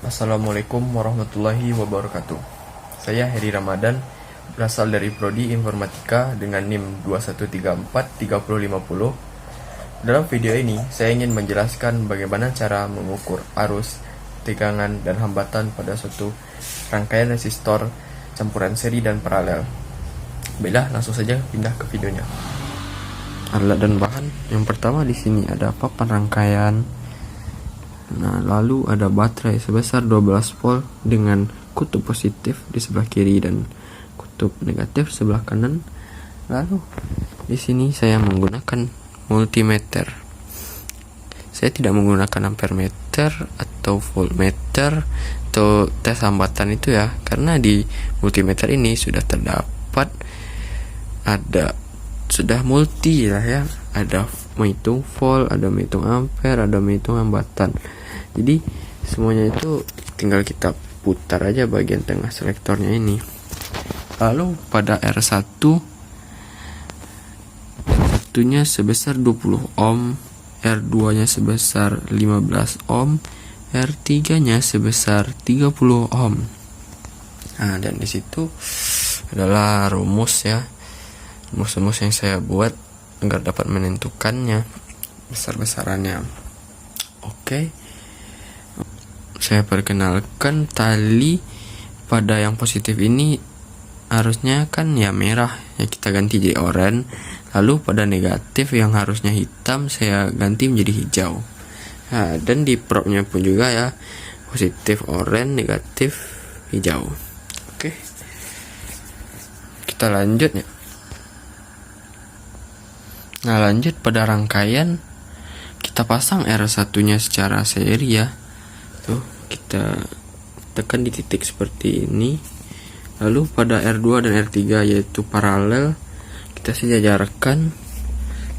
Assalamualaikum warahmatullahi wabarakatuh. Saya Heri Ramadan, berasal dari Prodi Informatika dengan NIM 21343050. Dalam video ini, saya ingin menjelaskan bagaimana cara mengukur arus, tegangan, dan hambatan pada suatu rangkaian resistor campuran seri dan paralel. Baiklah, langsung saja pindah ke videonya. Alat dan bahan. Yang pertama di sini ada papan rangkaian. Nah, lalu ada baterai sebesar 12 volt dengan kutub positif di sebelah kiri dan kutub negatif sebelah kanan. Lalu di sini saya menggunakan multimeter. Saya tidak menggunakan ampermeter atau voltmeter atau tes hambatan itu ya, karena di multimeter ini sudah terdapat sudah multi lah ya, ada menghitung volt, ada menghitung ampere, ada menghitung hambatan. Jadi semuanya itu tinggal kita putar aja bagian tengah selektornya ini. Lalu pada R1 satunya sebesar 20 ohm, R2 nya sebesar 15 ohm, R3 nya sebesar 30 ohm. Nah, dan di situ adalah rumus ya, rumus yang saya buat agar dapat menentukannya besar-besarannya. Oke, saya perkenalkan tali pada yang positif ini harusnya kan ya merah ya, kita ganti jadi oranye. Lalu pada negatif yang harusnya hitam saya ganti menjadi hijau. Nah, dan di propnya pun juga ya, positif oranye, negatif hijau. Oke, kita lanjut ya. Nah, lanjut pada rangkaian, kita pasang R1 nya secara seri ya. Tuh, kita tekan di titik seperti ini. Lalu pada R2 dan R3 yaitu paralel, kita sejajarkan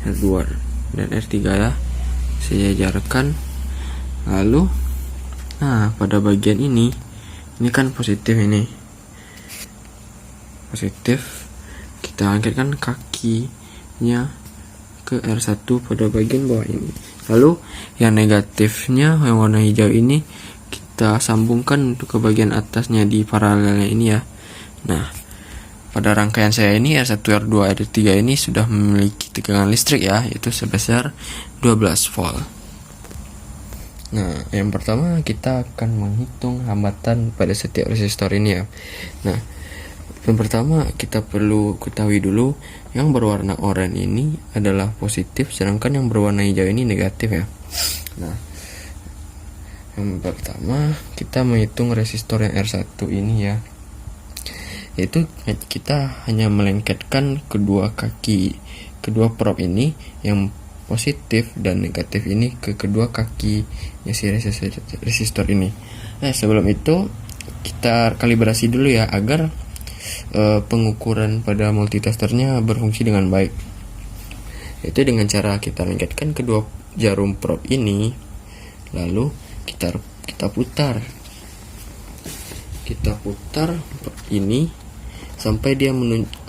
R2 dan R3 ya, sejajarkan. Lalu nah, pada bagian ini kan positif, ini positif, kita angkatkan kakinya ke R1 pada bagian bawah ini. Lalu yang negatifnya yang warna hijau ini kita sambungkan untuk ke bagian atasnya di paralelnya ini ya. Nah, pada rangkaian saya ini R1, R2, R3 ini sudah memiliki tegangan listrik ya, yaitu sebesar 12 volt. Nah, yang pertama kita akan menghitung hambatan pada setiap resistor ini ya. Nah, yang pertama kita perlu ketahui dulu yang berwarna oranye ini adalah positif, sedangkan yang berwarna hijau ini negatif ya. Nah, yang pertama kita menghitung resistor yang R1 ini ya, yaitu kita hanya melengketkan kedua prop ini yang positif dan negatif ini ke kedua kaki ya si resistor ini. Nah, sebelum itu kita kalibrasi dulu ya agar pengukuran pada multitesternya berfungsi dengan baik, yaitu dengan cara kita lengketkan kedua jarum prob ini, lalu kita putar ini sampai dia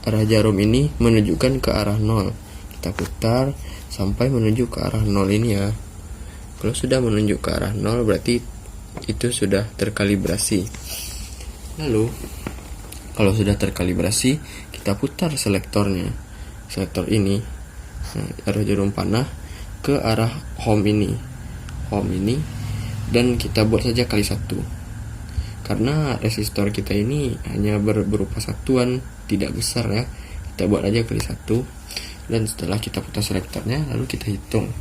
arah jarum ini menunjukkan ke arah 0. Kita putar sampai menuju ke arah 0 ini ya. Kalau sudah menunjuk ke arah 0 berarti itu sudah terkalibrasi. Lalu kalau sudah terkalibrasi, kita putar selektor ini, arah jarum panah ke arah home ini, dan kita buat saja kali 1, karena resistor kita ini hanya berupa satuan, tidak besar ya. Kita buat aja kali 1, dan setelah kita putar selektornya, lalu kita hitung.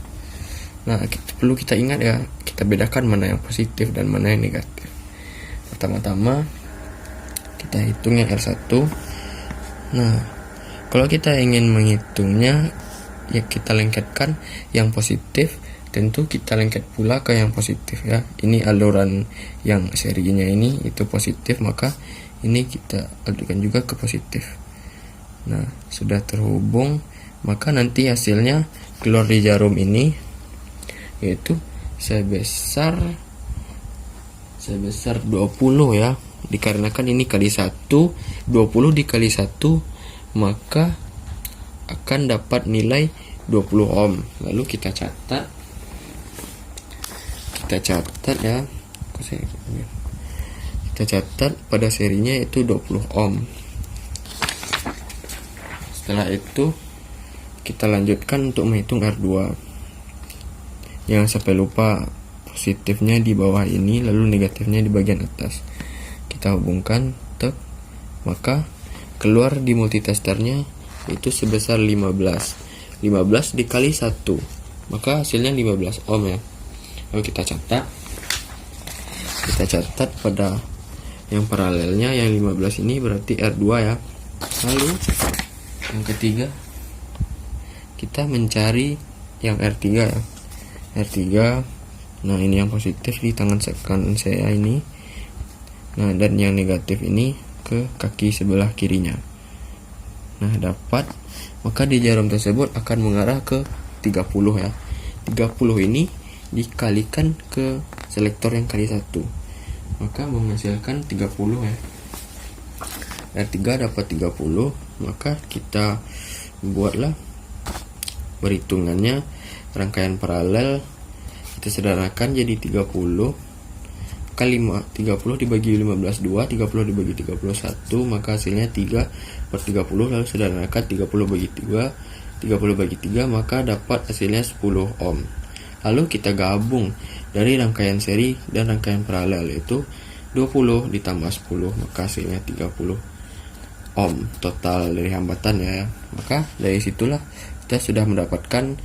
Nah, perlu kita ingat ya, kita bedakan mana yang positif dan mana yang negatif. Pertama-tama kita hitung yang R1. Nah, kalau kita ingin menghitungnya ya, kita lengketkan yang positif, tentu kita lengket pula ke yang positif ya. Ini aluran yang serinya ini itu positif, maka ini kita adukan juga ke positif. Nah, sudah terhubung, maka nanti hasilnya keluar di jarum ini yaitu sebesar 20 ya. Dikarenakan ini kali 1, 20 dikali 1, maka akan dapat nilai 20 ohm. Lalu kita catat ya. kita catat pada serinya itu 20 ohm. Setelah itu kita lanjutkan untuk menghitung R2. Jangan sampai lupa positifnya di bawah ini, lalu negatifnya di bagian atas. Kita hubungkan, maka keluar di multitesternya itu sebesar 15 dikali 1, maka hasilnya 15 ohm ya. Lalu kita catat pada yang paralelnya, yang 15 ini berarti R2 ya. Lalu yang ketiga kita mencari yang R3 ya. R3, nah ini yang positif di tangan kanan saya ini, nah dan yang negatif ini ke kaki sebelah kirinya. Nah dapat, maka di jarum tersebut akan mengarah ke 30 ya. 30 ini dikalikan ke selektor yang kali 1, maka menghasilkan 30 ya. R3 dapat 30, maka kita buatlah perhitungannya. Rangkaian paralel kita sederhanakan jadi 30 kali 30 dibagi 15 2, 30 dibagi 31, maka hasilnya 3/30. Lalu sederhanakan 30 bagi 3, 30 bagi 3, maka dapat hasilnya 10 ohm. Lalu kita gabung dari rangkaian seri dan rangkaian paralel, itu 20 ditambah 10, maka hasilnya 30 ohm total dari hambatannya ya. Maka dari situlah kita sudah mendapatkan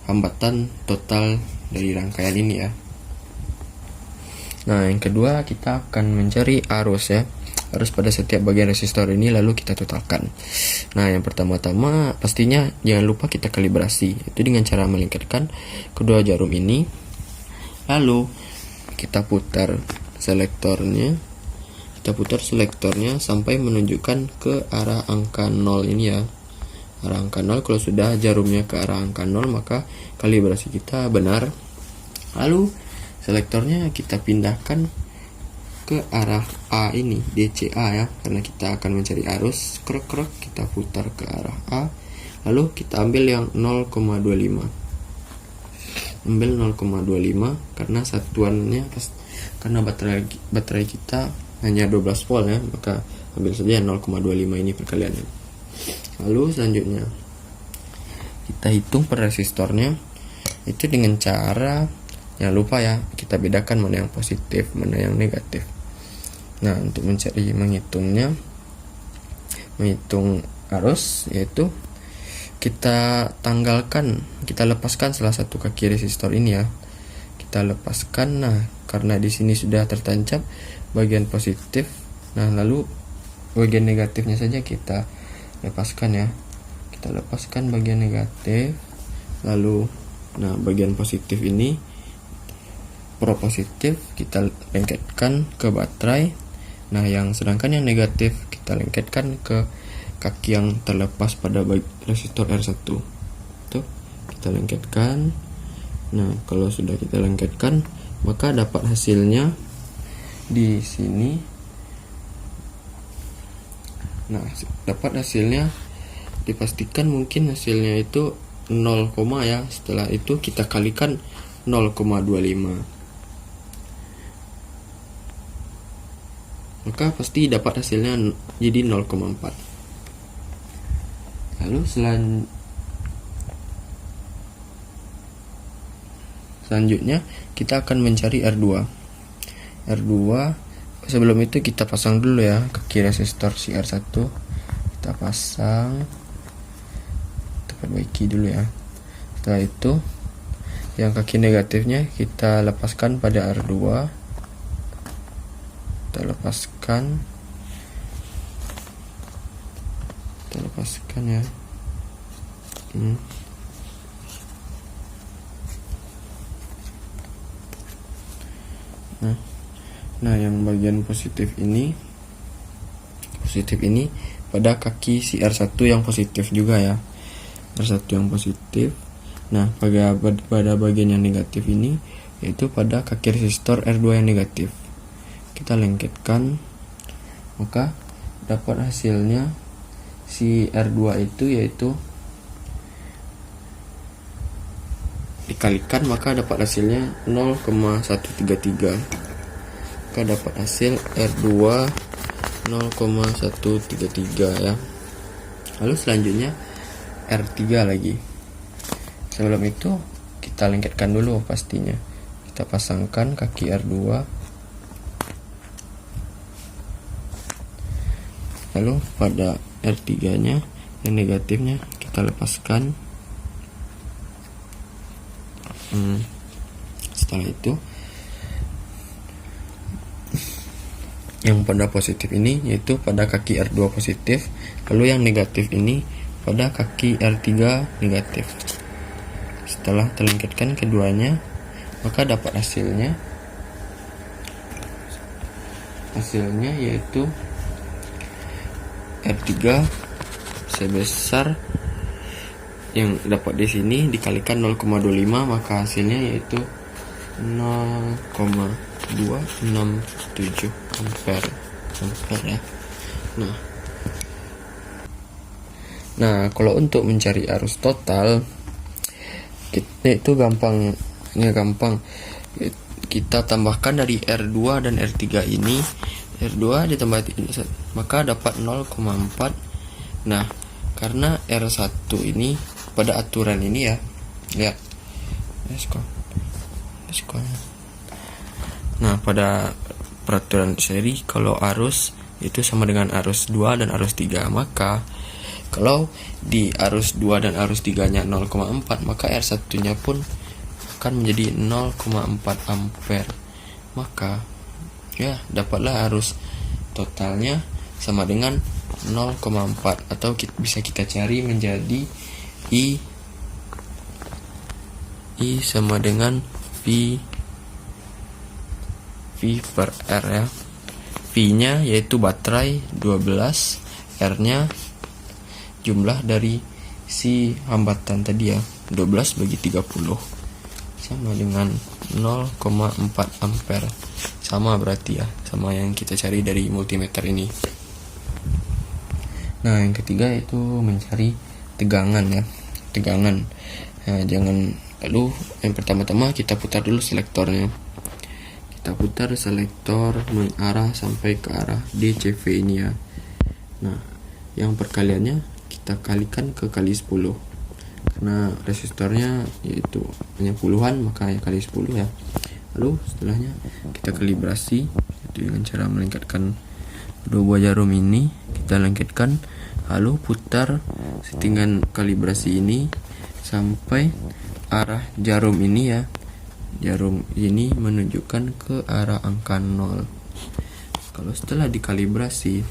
hambatan total dari rangkaian ini ya. Nah yang kedua kita akan mencari arus ya, arus pada setiap bagian resistor ini, lalu kita totalkan. Nah yang pertama-tama pastinya jangan lupa kita kalibrasi, itu dengan cara melingkarkan kedua jarum ini, lalu kita putar selektornya sampai menunjukkan ke arah angka 0 ini ya. Arah angka 0, kalau sudah jarumnya ke arah angka 0 maka kalibrasi kita benar. Lalu selektornya kita pindahkan ke arah A ini, DCA ya, karena kita akan mencari arus. Krek kita putar ke arah A, lalu kita ambil yang 0,25. Ambil 0,25 karena satuannya karena baterai kita hanya 12 volt ya, maka ambil saja 0,25 ini perkaliannya. Lalu selanjutnya kita hitung per resistornya itu dengan cara, jangan lupa ya, kita bedakan mana yang positif, mana yang negatif. Nah untuk menghitung arus, yaitu kita lepaskan salah satu kaki resistor ini ya. Kita lepaskan, nah karena di sini sudah tertancap bagian positif, nah lalu bagian negatifnya saja kita lepaskan ya. Kita lepaskan bagian negatif, lalu nah bagian positif ini, pro positif kita lengketkan ke baterai. Nah yang sedangkan yang negatif kita lengketkan ke kaki yang terlepas pada resistor R1. Tuh, kita lengketkan. Nah kalau sudah kita lengketkan, maka dapat hasilnya di sini. Nah dapat hasilnya, dipastikan mungkin hasilnya itu 0, ya. Setelah itu kita kalikan 0,25, maka pasti dapat hasilnya jadi 0,4. Lalu selanjutnya kita akan mencari R2. Sebelum itu kita pasang dulu ya kaki resistor si R1. Kita pasang, kita perbaiki dulu ya. Setelah itu yang kaki negatifnya kita lepaskan pada R2. Kita lepaskan ya. Nah yang bagian positif ini pada kaki si R1 yang positif juga ya, R1 yang positif. Nah pada bagian yang negatif ini, yaitu pada kaki resistor R2 yang negatif, kita lengketkan, maka dapat hasilnya si R2 itu, yaitu dikalikan, maka dapat hasilnya 0,133. maka dapat hasil R2 0,133 ya. Lalu selanjutnya R3 lagi. Sebelum itu kita lengketkan dulu pastinya. Kita pasangkan kaki R2, lalu pada R3 nya yang negatifnya kita lepaskan. Setelah itu yang pada positif ini yaitu pada kaki R2 positif, lalu yang negatif ini pada kaki R3 negatif. Setelah terlengketkan keduanya, maka dapat hasilnya yaitu R3 sebesar yang dapat di sini dikalikan 0,25, maka hasilnya yaitu 0,267 ampere ya. Nah, kalau untuk mencari arus total itu gampang. Kita tambahkan dari R2 dan R3 ini, R2 ditambah 1, maka dapat 0,4. Nah, karena R1 ini pada aturan ini ya, lihat. Nah, pada peraturan seri kalau arus itu sama dengan arus 2 dan arus 3, maka kalau di arus 2 dan arus 3 nya 0,4, maka R1 nya pun akan menjadi 0,4 ampere. Maka ya dapatlah arus totalnya sama dengan 0,4, atau bisa kita cari menjadi I sama dengan V per R ya. V nya yaitu baterai 12, R nya jumlah dari si hambatan tadi ya, 12 bagi 30 sama dengan 0,4 ampere. Sama berarti ya, sama yang kita cari dari multimeter ini. Nah, yang ketiga itu mencari tegangan ya. Nah, lalu yang pertama-tama kita putar dulu selektornya. Kita putar selektor mengarah sampai ke arah DCV ini ya. Nah, yang perkaliannya kita kalikan ke kali 10, karena resistornya yaitu hanya puluhan, maka ya kali 10 ya. Lalu setelahnya kita kalibrasi, yaitu dengan cara melengketkan kedua buah jarum ini, kita lengketkan, lalu putar settingan kalibrasi ini sampai arah jarum ini ya. Jarum ini menunjukkan ke arah angka 0. Kalau setelah dikalibrasi,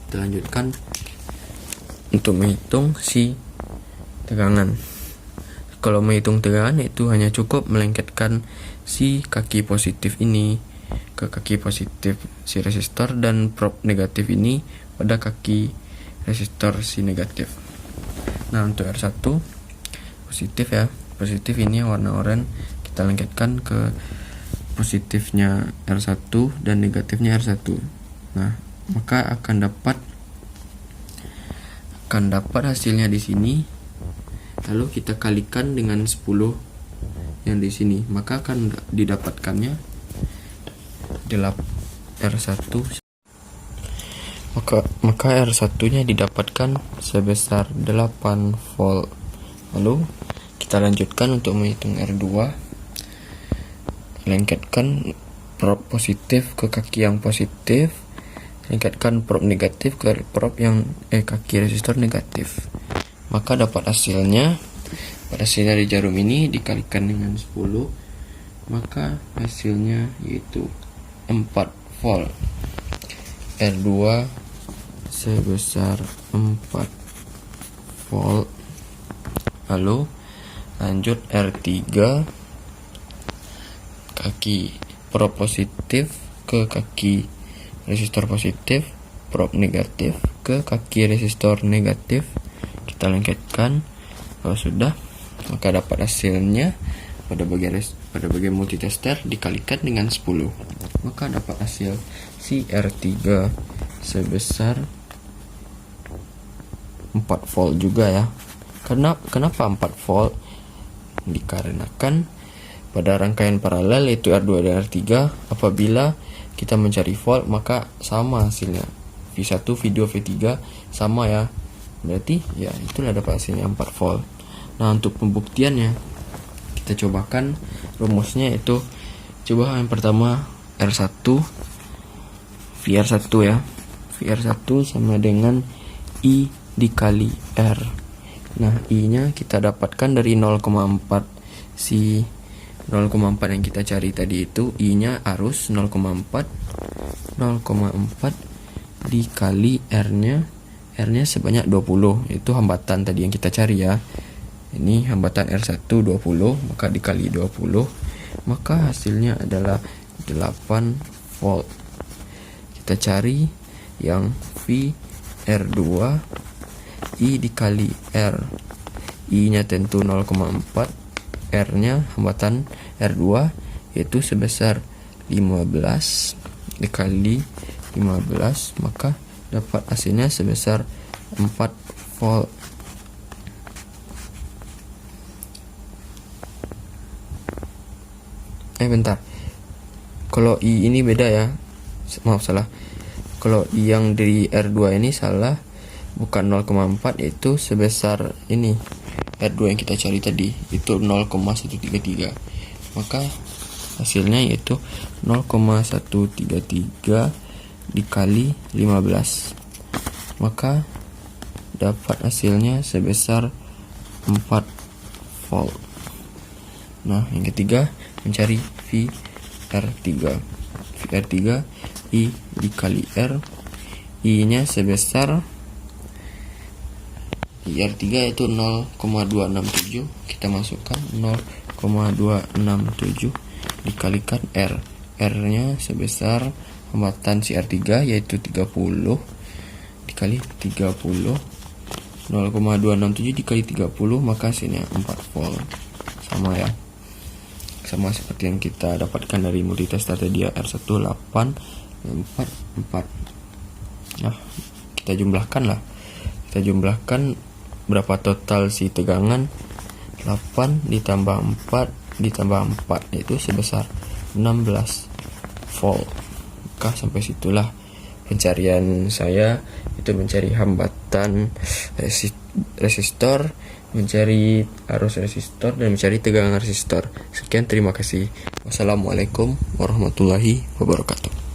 kita lanjutkan untuk menghitung si tegangan. Kalau menghitung tegangan itu hanya cukup melengketkan si kaki positif ini ke kaki positif si resistor, dan prob negatif ini pada kaki resistor si negatif. Nah, untuk R1 positif ya, positif ini yang warna oranye, kita lengketkan ke positifnya R1 dan negatifnya R1. Nah, maka akan dapat hasilnya di sini. Lalu kita kalikan dengan 10 yang di sini, maka akan didapatkannya R1. Maka R1-nya didapatkan sebesar 8 volt. Lalu kita lanjutkan untuk menghitung R2. Lengketkan prob positif ke kaki yang positif, lengketkan prob negatif ke prob yang kaki resistor negatif. Maka dapat hasilnya, pada hasil dari jarum ini dikalikan dengan 10, maka hasilnya yaitu 4 volt. R2 sebesar 4 volt. Lalu lanjut R3, kaki prob positif ke kaki resistor positif, prob negatif ke kaki resistor negatif, kita lengketkan. Kalau sudah, maka dapat hasilnya pada bagian multitester dikalikan dengan 10, maka dapat hasil si R3 sebesar 4 volt juga ya. Kenapa 4 volt? Dikarenakan pada rangkaian paralel yaitu R2 dan R3. Apabila kita mencari volt maka sama hasilnya, V1, V2, V3 sama ya, berarti ya itulah dapat hasilnya 4 volt. Nah untuk pembuktiannya kita cobakan rumusnya, itu coba yang pertama R1 VR1 ya, VR1 sama dengan I dikali R. Nah I nya kita dapatkan dari 0,4, si 0,4 yang kita cari tadi itu I nya arus 0,4 dikali R nya sebanyak 20, itu hambatan tadi yang kita cari ya. Ini hambatan R1 20, maka dikali 20, maka hasilnya adalah 8 volt. Kita cari yang V R2 I dikali R. I nya tentu 0,4, R nya hambatan R2 yaitu sebesar 15 dikali 15, maka dapat hasilnya sebesar 4 volt. Bentar, kalau I ini beda ya, maaf salah. Kalau I yang dari R2 ini salah, bukan 0,4, itu sebesar ini R2 yang kita cari tadi itu 0,133, maka hasilnya yaitu 0,133 dikali 15, maka dapat hasilnya sebesar 4 volt. Nah yang ketiga mencari VR3. VR3 I dikali R. I nya sebesar VR3 itu 0,267, kita masukkan 0,267 dikalikan R. R nya sebesar hambatan si R3 yaitu 30 dikali 30, 0,267 dikali 30, maka hasilnya 4 volt. Sama ya, sama seperti yang kita dapatkan dari multitester tadi ya, R1 8 4. Nah kita jumlahkan berapa total si tegangan. 8 ditambah 4 ditambah 4 itu sebesar 16 volt. Maka sampai situlah pencarian saya, itu mencari hambatan resistor, mencari arus resistor, dan mencari tegangan resistor. Sekian, terima kasih. Wassalamualaikum warahmatullahi wabarakatuh.